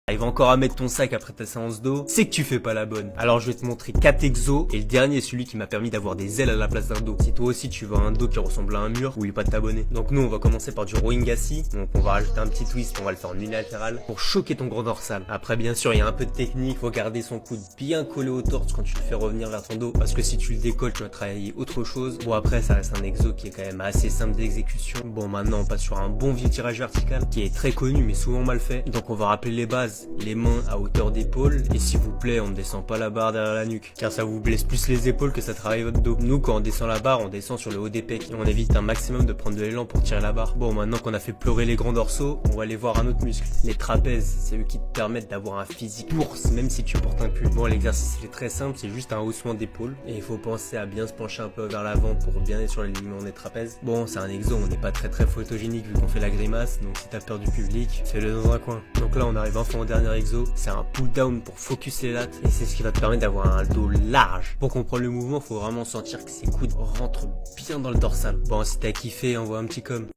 Arrive encore à mettre ton sac après ta séance d'eau, c'est que tu fais pas la bonne. Alors je vais te montrer 4 exos, et le dernier est celui qui m'a permis d'avoir des ailes à la place d'un dos. Si toi aussi tu veux un dos qui ressemble à un mur, oublie pas de t'abonner. Donc nous on va commencer par du rowing assis, donc on va rajouter un petit twist, on va le faire en unilatéral, pour choquer ton grand dorsal. Après bien sûr il y a un peu de technique, faut garder son coude bien collé au torse quand tu le fais revenir vers ton dos, parce que si tu le décolles tu vas travailler autre chose. Bon après ça reste un exo qui est quand même assez simple d'exécution. Bon maintenant on passe sur un bon vieux tirage vertical, qui est très connu mais souvent mal fait. Donc on va rappeler les bases, les mains à hauteur d'épaule, et s'il vous plaît on ne descend pas la barre derrière la nuque, car ça vous blesse plus les épaules que ça travaille votre dos. Nous quand on descend la barre, on descend sur le haut des pecs, et on évite un maximum de prendre de l'élan pour tirer la barre. Bon maintenant qu'on a fait pleurer les grands dorsaux, on va aller voir un autre muscle, les trapèzes. C'est eux qui te permettent d'avoir un physique bourse même si tu portes un pull. Bon l'exercice il est très simple, c'est juste un haussement d'épaule, et il faut penser à bien se pencher un peu vers l'avant pour bien être sur l'alignement des trapèzes. Bon c'est un exo, on n'est pas très photogénique vu qu'on fait la grimace, donc si t'as peur du public, fais-le dans un coin. Donc là on arrive enfin au dernier exo, c'est un pull down pour focus les lats, et c'est ce qui va te permettre d'avoir un dos large. Pour comprendre le mouvement, faut vraiment sentir que ses coudes rentrent bien dans le dorsal. Bon si t'as kiffé, envoie un petit com.